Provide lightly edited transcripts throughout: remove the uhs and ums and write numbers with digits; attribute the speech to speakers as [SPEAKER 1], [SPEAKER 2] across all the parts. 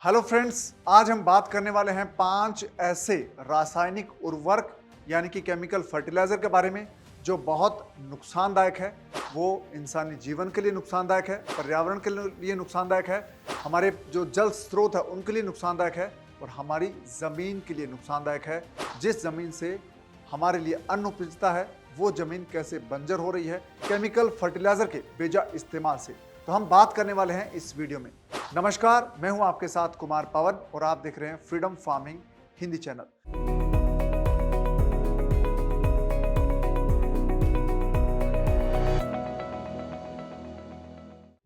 [SPEAKER 1] Hello friends, आज हम बात करने वाले हैं 5 ऐसे रासायनिक उर्वरक यानी कि केमिकल फर्टिलाइजर के बारे में जो बहुत नुकसानदायक है। वो इंसानी जीवन के लिए नुकसानदायक है, पर्यावरण के लिए नुकसानदायक है, हमारे जो जल स्रोत है उनके लिए नुकसानदायक है और हमारी ज़मीन के लिए नुकसानदायक है। जिस ज़मीन से हमारे लिए अन्न उपजता है वो ज़मीन कैसे बंजर हो रही है केमिकल फर्टिलाइजर के बेजा इस्तेमाल से, तो हम बात करने वाले हैं इस वीडियो में। नमस्कार, मैं हूं आपके साथ कुमार पवन और आप देख रहे हैं फ्रीडम फार्मिंग हिंदी चैनल।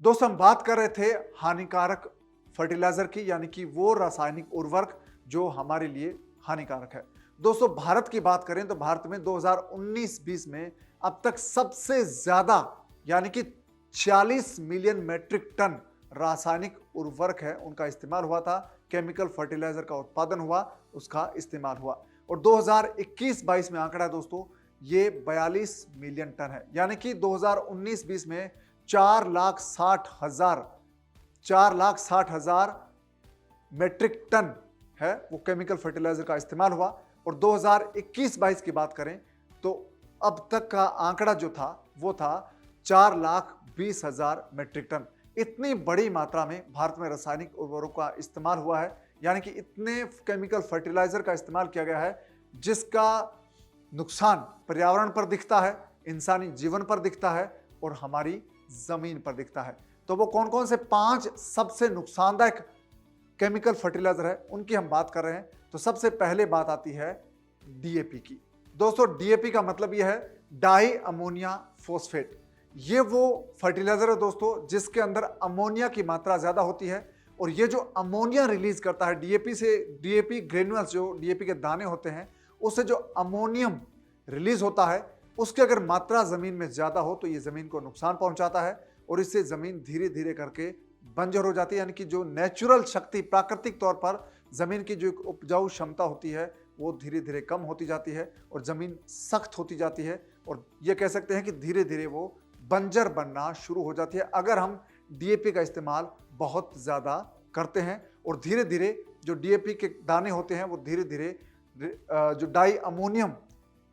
[SPEAKER 1] दोस्तों, हम बात कर रहे थे हानिकारक फर्टिलाइजर की, यानी कि वो रासायनिक उर्वरक जो हमारे लिए हानिकारक है। दोस्तों, भारत की बात करें तो भारत में 2019-20 में अब तक सबसे ज्यादा यानी कि 40 मिलियन मैट्रिक टन रासायनिक उर्वरक है उनका इस्तेमाल हुआ था, केमिकल फर्टिलाइजर का उत्पादन हुआ, उसका इस्तेमाल हुआ। और 2021-22 में आंकड़ा दोस्तों ये 42 मिलियन टन है, यानी कि 2019-20 में 4,60,000 मैट्रिक टन है वो केमिकल फर्टिलाइजर का इस्तेमाल हुआ। और 2021-22 की बात करें तो अब तक का आंकड़ा जो था वो था 4,20,000 मैट्रिक टन। इतनी बड़ी मात्रा में भारत में रासायनिक उर्वरकों का इस्तेमाल हुआ है, यानी कि इतने केमिकल फर्टिलाइजर का इस्तेमाल किया गया है जिसका नुकसान पर्यावरण पर दिखता है, इंसानी जीवन पर दिखता है और हमारी जमीन पर दिखता है। तो वो कौन कौन से 5 सबसे नुकसानदायक केमिकल फर्टिलाइजर है उनकी हम बात कर रहे हैं। तो सबसे पहले बात आती है डीएपी की। दोस्तों, डीएपी का मतलब यह है डाई अमोनिया फॉस्फेट। ये वो फर्टिलाइजर है दोस्तों जिसके अंदर अमोनिया की मात्रा ज्यादा होती है और ये जो अमोनिया रिलीज करता है डीएपी से, डीएपी ग्रेन्यूल्स जो डीएपी के दाने होते हैं उससे जो अमोनियम रिलीज होता है उसकी अगर मात्रा जमीन में ज्यादा हो तो ये जमीन को नुकसान पहुंचाता है और इससे जमीन धीरे धीरे करके बंजर हो जाती है, यानी कि जो नेचुरल शक्ति प्राकृतिक तौर पर जमीन की जो उपजाऊ क्षमता होती है वो धीरे धीरे कम होती जाती है और जमीन सख्त होती जाती है और ये कह सकते हैं कि धीरे धीरे वो बंजर बनना शुरू हो जाती है अगर हम डीएपी का इस्तेमाल बहुत ज़्यादा करते हैं। और धीरे धीरे जो डीएपी के दाने होते हैं वो धीरे धीरे जो डाई अमोनियम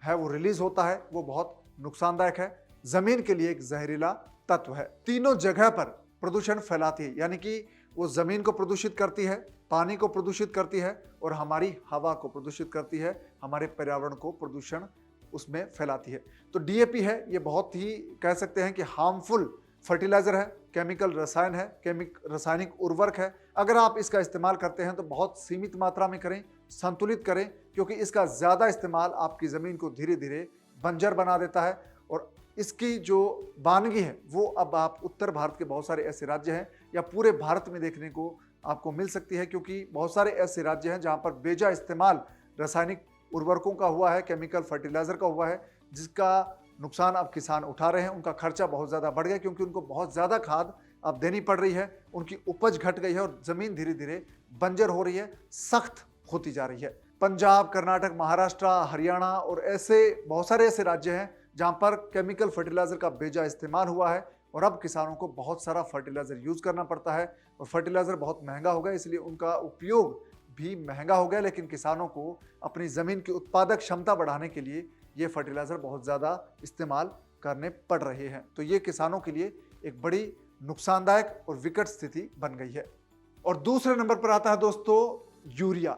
[SPEAKER 1] है वो रिलीज होता है, वो बहुत नुकसानदायक है, ज़मीन के लिए एक जहरीला तत्व है। तीनों जगह पर प्रदूषण फैलाती है, यानी कि वो ज़मीन को प्रदूषित करती है, पानी को प्रदूषित करती है और हमारी हवा को प्रदूषित करती है, हमारे पर्यावरण को प्रदूषण उसमें फैलाती है। तो डीएपी है ये बहुत ही कह सकते हैं कि हार्मफुल फर्टिलाइजर है, केमिकल रसायन है, रासायनिक उर्वरक है। अगर आप इसका इस्तेमाल करते हैं तो बहुत सीमित मात्रा में करें, संतुलित करें, क्योंकि इसका ज़्यादा इस्तेमाल आपकी ज़मीन को धीरे धीरे बंजर बना देता है। और इसकी जो वानगी है वो अब आप उत्तर भारत के बहुत सारे ऐसे राज्य हैं या पूरे भारत में देखने को आपको मिल सकती है, क्योंकि बहुत सारे ऐसे राज्य हैं जहाँ पर बेजा इस्तेमाल रासायनिक उर्वरकों का हुआ है, केमिकल फर्टिलाइजर का हुआ है, जिसका नुकसान अब किसान उठा रहे हैं। उनका खर्चा बहुत ज़्यादा बढ़ गया क्योंकि उनको बहुत ज़्यादा खाद अब देनी पड़ रही है, उनकी उपज घट गई है और ज़मीन धीरे धीरे बंजर हो रही है, सख्त होती जा रही है। पंजाब, कर्नाटक, महाराष्ट्र, हरियाणा और ऐसे बहुत सारे ऐसे राज्य हैं जहाँ पर केमिकल फर्टिलाइजर का बेजा इस्तेमाल हुआ है और अब किसानों को बहुत सारा फर्टिलाइजर यूज़ करना पड़ता है और फर्टिलाइजर बहुत महंगा हो गया, इसलिए उनका उपयोग भी महंगा हो गया। लेकिन किसानों को अपनी ज़मीन की उत्पादक क्षमता बढ़ाने के लिए ये फर्टिलाइज़र बहुत ज़्यादा इस्तेमाल करने पड़ रहे हैं। तो ये किसानों के लिए एक बड़ी नुकसानदायक और विकट स्थिति बन गई है। और दूसरे नंबर पर आता है दोस्तों यूरिया।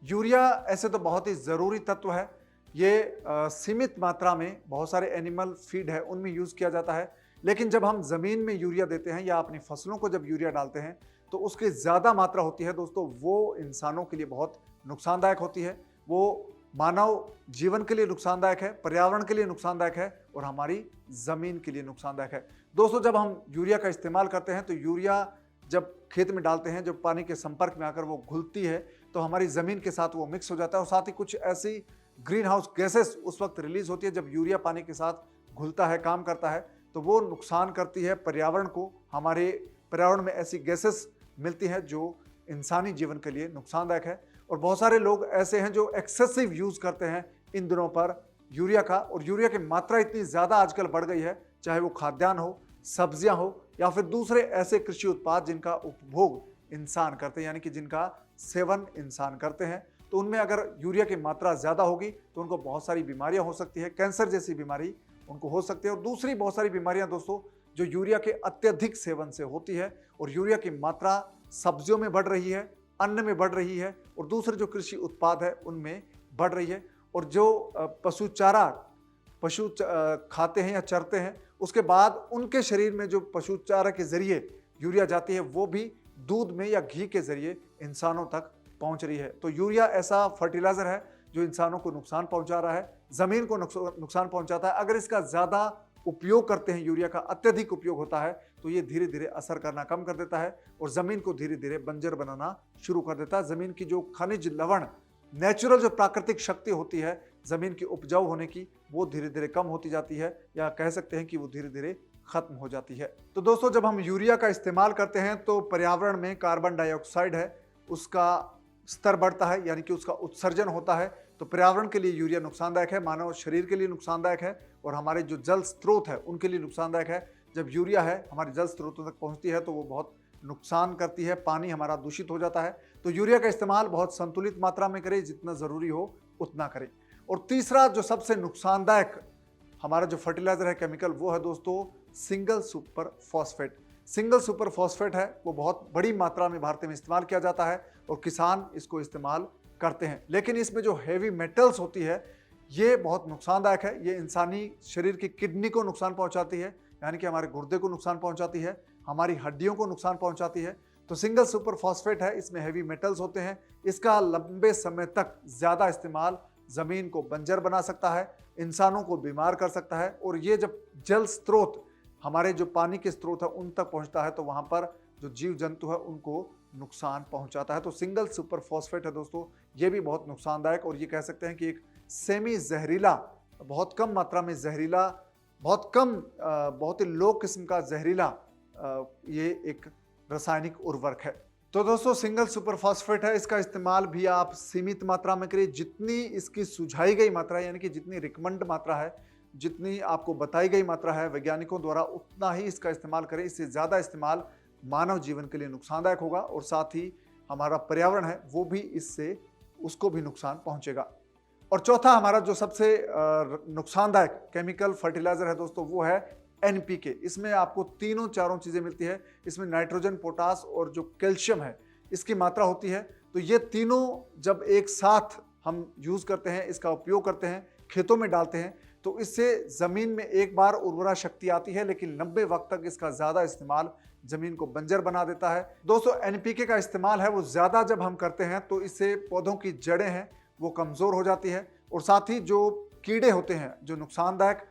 [SPEAKER 1] यूरिया ऐसे तो बहुत ही ज़रूरी तत्व है, ये सीमित मात्रा में बहुत सारे एनिमल फीड है उनमें यूज़ किया जाता है। लेकिन जब हम ज़मीन में यूरिया देते हैं या अपनी फसलों को जब यूरिया डालते हैं तो उसकी ज़्यादा मात्रा होती है दोस्तों, वो इंसानों के लिए बहुत नुकसानदायक होती है, वो मानव जीवन के लिए नुकसानदायक है, पर्यावरण के लिए नुकसानदायक है और हमारी ज़मीन के लिए नुकसानदायक है। दोस्तों, जब हम यूरिया का इस्तेमाल करते हैं तो यूरिया जब खेत में डालते हैं, जब पानी के संपर्क में आकर वो घुलती है तो हमारी ज़मीन के साथ वो मिक्स हो जाता है और साथ ही कुछ ऐसी ग्रीन हाउस गैसेस उस वक्त रिलीज होती है जब यूरिया पानी के साथ घुलता है, काम करता है, तो वो नुकसान करती है पर्यावरण को। हमारे पर्यावरण में ऐसी गैसेस मिलती हैं जो इंसानी जीवन के लिए नुकसानदायक है और बहुत सारे लोग ऐसे हैं जो एक्सेसिव यूज़ करते हैं इन दिनों पर यूरिया का, और यूरिया की मात्रा इतनी ज़्यादा आजकल बढ़ गई है, चाहे वो खाद्यान्न हो, सब्जियां हो या फिर दूसरे ऐसे कृषि उत्पाद जिनका उपभोग इंसान करते हैं, यानी कि जिनका सेवन इंसान करते हैं, तो उनमें अगर यूरिया की मात्रा ज़्यादा होगी तो उनको बहुत सारी बीमारियां हो सकती है, कैंसर जैसी बीमारी उनको हो सकती है और दूसरी बहुत सारी बीमारियां दोस्तों जो यूरिया के अत्यधिक सेवन से होती है। और यूरिया की मात्रा सब्जियों में बढ़ रही है, अन्न में बढ़ रही है और दूसरे जो कृषि उत्पाद है उनमें बढ़ रही है। और जो पशु खाते हैं या चरते हैं, उसके बाद उनके शरीर में जो पशु चारा के जरिए यूरिया जाती है वो भी दूध में या घी के जरिए इंसानों तक पहुंच रही है। तो यूरिया ऐसा फर्टिलाइजर है जो इंसानों को नुकसान पहुंचा रहा है, जमीन को नुकसान पहुंचाता है। अगर इसका ज्यादा उपयोग करते हैं, यूरिया का अत्यधिक उपयोग होता है, तो ये धीरे धीरे असर करना कम कर देता है और जमीन को धीरे धीरे बंजर बनाना शुरू कर देता है। जमीन की जो खनिज लवण, नेचुरल जो प्राकृतिक शक्ति होती है जमीन की उपजाऊ होने की, वो धीरे धीरे कम होती जाती है, या कह सकते हैं कि वो धीरे धीरे खत्म हो जाती है। तो दोस्तों जब हम यूरिया का इस्तेमाल करते हैं तो पर्यावरण में कार्बन डाइऑक्साइड है उसका स्तर बढ़ता है, यानी कि उसका उत्सर्जन होता है। तो पर्यावरण के लिए यूरिया नुकसानदायक है, मानव शरीर के लिए नुकसानदायक है और हमारे जो जल स्रोत है उनके लिए नुकसानदायक है। जब यूरिया है हमारे जल स्रोतों तक पहुंचती है तो वो बहुत नुकसान करती है, पानी हमारा दूषित हो जाता है। तो यूरिया का इस्तेमाल बहुत संतुलित मात्रा में करें, जितना जरूरी हो उतना करें। और तीसरा जो सबसे नुकसानदायक हमारा जो फर्टिलाइजर है केमिकल, वो है दोस्तों single super phosphate. Single super phosphate है वो बहुत बड़ी मात्रा में भारत में इस्तेमाल किया जाता है और किसान इसको इस्तेमाल करते हैं। लेकिन इसमें जो हेवी मेटल्स होती है ये बहुत नुकसानदायक है। ये इंसानी शरीर की किडनी को नुकसान पहुंचाती है, यानी कि हमारे गुर्दे को नुकसान पहुंचाती है, हमारी हड्डियों को नुकसान पहुंचाती है। तो सिंगल सुपर फॉस्फेट है, इसमें हेवी मेटल्स होते हैं। इसका लंबे समय तक ज़्यादा इस्तेमाल ज़मीन को बंजर बना सकता है, इंसानों को बीमार कर सकता है। और ये जब जल स्रोत, हमारे जो पानी के स्रोत है उन तक पहुंचता है तो वहाँ पर जो जीव जंतु है उनको नुकसान पहुंचाता है। तो सिंगल सुपर फॉस्फेट है दोस्तों, ये भी बहुत नुकसानदायक और ये कह सकते हैं कि एक सेमी जहरीला, बहुत कम मात्रा में जहरीला, बहुत ही लो किस्म का जहरीला ये एक रासायनिक उर्वरक है। तो दोस्तों सिंगल सुपर फॉस्फेट है, इसका इस्तेमाल भी आप सीमित मात्रा में करिए। जितनी इसकी सुझाई गई मात्रा है, यानी कि जितनी रिकमेंड मात्रा है, जितनी आपको बताई गई मात्रा है वैज्ञानिकों द्वारा, उतना ही इसका इस्तेमाल करें। इससे ज़्यादा इस्तेमाल मानव जीवन के लिए नुकसानदायक होगा और साथ ही हमारा पर्यावरण है वो भी इससे, उसको भी नुकसान पहुंचेगा। और चौथा हमारा जो सबसे नुकसानदायक केमिकल फर्टिलाइजर है दोस्तों वो है NPK। इसमें आपको तीनों चारों चीज़ें मिलती है। इसमें नाइट्रोजन, पोटास और जो कैल्शियम है इसकी मात्रा होती है। तो ये तीनों जब एक साथ हम यूज़ करते हैं, इसका उपयोग करते हैं, खेतों में डालते हैं, तो इससे ज़मीन में एक बार उर्वरा शक्ति आती है, लेकिन लंबे वक्त तक इसका ज़्यादा इस्तेमाल ज़मीन को बंजर बना देता है। दोस्तों NPK का इस्तेमाल है वो ज़्यादा जब हम करते हैं तो इससे पौधों की जड़ें हैं वो कमज़ोर हो जाती है और साथ ही जो कीड़े होते हैं, जो नुकसानदायक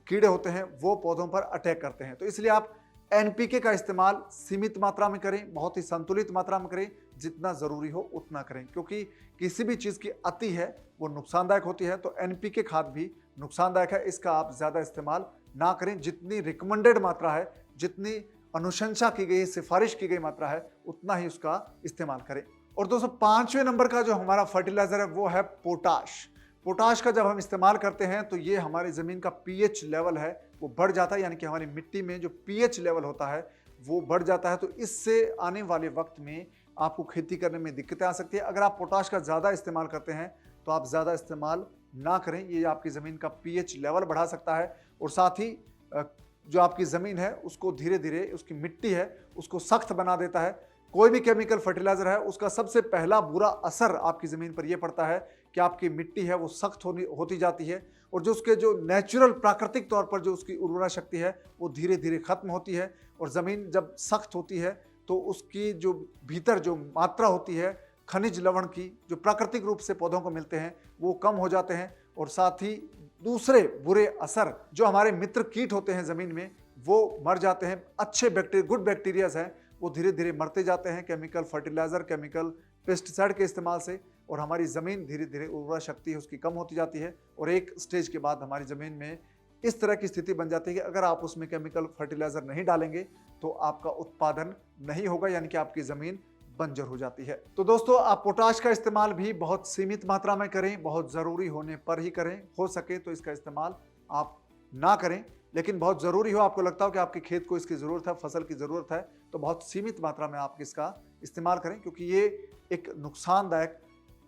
[SPEAKER 1] कीड़े होते हैं, वो पौधों पर अटैक करते हैं। तो इसलिए आप NPK का इस्तेमाल सीमित मात्रा में करें, बहुत ही संतुलित मात्रा में करें, जितना ज़रूरी हो उतना करें, क्योंकि किसी भी चीज़ की अति है वो नुकसानदायक होती है। तो NPK खाद भी नुकसानदायक है, इसका आप ज़्यादा इस्तेमाल ना करें। जितनी रिकमेंडेड मात्रा है, जितनी अनुशंसा की गई, सिफारिश की गई मात्रा है, उतना ही उसका इस्तेमाल करें। और दोस्तों 5वें नंबर का जो हमारा फर्टिलाइजर है वो है पोटाश। पोटाश का जब हम इस्तेमाल करते हैं तो ये हमारी ज़मीन का pH लेवल है वो बढ़ जाता है, यानी कि हमारी मिट्टी में जो pH लेवल होता है वो बढ़ जाता है। तो इससे आने वाले वक्त में आपको खेती करने में दिक्कतें आ सकती है। अगर आप पोटाश का ज़्यादा इस्तेमाल करते हैं तो आप ज़्यादा इस्तेमाल ना करें, ये आपकी ज़मीन का pH लेवल बढ़ा सकता है और साथ ही जो आपकी ज़मीन है उसको धीरे धीरे, उसकी मिट्टी है उसको सख्त बना देता है। कोई भी केमिकल फर्टिलाइजर है उसका सबसे पहला बुरा असर आपकी ज़मीन पर यह पड़ता है कि आपकी मिट्टी है वो सख्त होती जाती है और जो उसके जो नेचुरल प्राकृतिक तौर पर जो उसकी उर्वरा शक्ति है वो धीरे धीरे खत्म होती है। और ज़मीन जब सख्त होती है तो उसकी जो भीतर जो मात्रा होती है खनिज लवण की, जो प्राकृतिक रूप से पौधों को मिलते हैं, वो कम हो जाते हैं। और साथ ही दूसरे बुरे असर, जो हमारे मित्र कीट होते हैं ज़मीन में, वो मर जाते हैं। अच्छे गुड बैक्टीरियाज हैं वो धीरे धीरे मरते जाते हैं केमिकल फर्टिलाइजर, केमिकल पेस्टिसाइड के इस्तेमाल से, और हमारी ज़मीन धीरे धीरे उर्वरा शक्ति उसकी कम होती जाती है। और एक स्टेज के बाद हमारी ज़मीन में इस तरह की स्थिति बन जाती है कि अगर आप उसमें केमिकल फर्टिलाइजर नहीं डालेंगे तो आपका उत्पादन नहीं होगा, यानी कि आपकी ज़मीन बंजर हो जाती है। तो दोस्तों आप पोटाश का इस्तेमाल भी बहुत सीमित मात्रा में करें, बहुत ज़रूरी होने पर ही करें। हो सके तो इसका इस्तेमाल आप ना करें, लेकिन बहुत ज़रूरी हो, आपको लगता हो कि आपके खेत को इसकी ज़रूरत है, फसल की ज़रूरत है, तो बहुत सीमित मात्रा में आप इसका इस्तेमाल करें, क्योंकि ये एक नुकसानदायक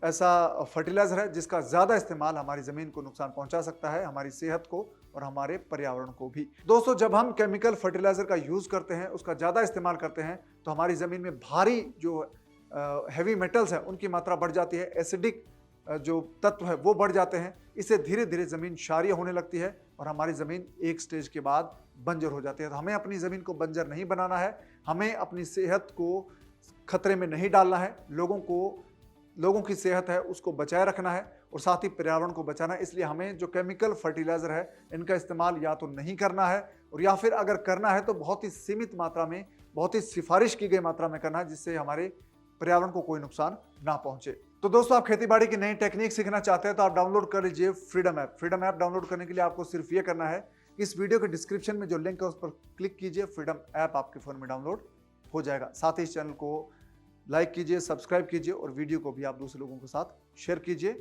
[SPEAKER 1] ऐसा फर्टिलाइज़र है जिसका ज़्यादा इस्तेमाल हमारी ज़मीन को नुकसान पहुंचा सकता है, हमारी सेहत को और हमारे पर्यावरण को भी। दोस्तों, जब हम केमिकल फर्टिलाइज़र का यूज़ करते हैं, उसका ज़्यादा इस्तेमाल करते हैं, तो हमारी ज़मीन में भारी जो हैवी मेटल्स हैं उनकी मात्रा बढ़ जाती है, एसिडिक जो तत्व है वो बढ़ जाते हैं। इससे धीरे धीरे ज़मीन क्षारीय होने लगती है और हमारी ज़मीन एक स्टेज के बाद बंजर हो जाती है। तो हमें अपनी ज़मीन को बंजर नहीं बनाना है, हमें अपनी सेहत को खतरे में नहीं डालना है, लोगों की सेहत है उसको बचाए रखना है और साथ ही पर्यावरण को बचाना है। इसलिए हमें जो केमिकल फर्टिलाइज़र है इनका इस्तेमाल या तो नहीं करना है, और या फिर अगर करना है तो बहुत ही सीमित मात्रा में, बहुत ही सिफारिश की गई मात्रा में करना है, जिससे हमारे पर्यावरण को कोई नुकसान ना पहुंचे। तो दोस्तों, आप खेतीबाड़ी की नई टेक्निक सीखना चाहते हैं तो आप डाउनलोड कर लीजिए freedom app. Freedom app download करने के लिए आपको सिर्फ ये करना है कि इस वीडियो के डिस्क्रिप्शन में जो लिंक है उस पर क्लिक कीजिए, फ्रीडम ऐप आपके फ़ोन में डाउनलोड हो जाएगा। साथ ही इस चैनल को लाइक कीजिए, सब्सक्राइब कीजिए और वीडियो को भी आप दूसरे लोगों के साथ शेयर कीजिए।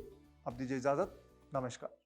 [SPEAKER 1] अब दीजिए इजाज़त, नमस्कार।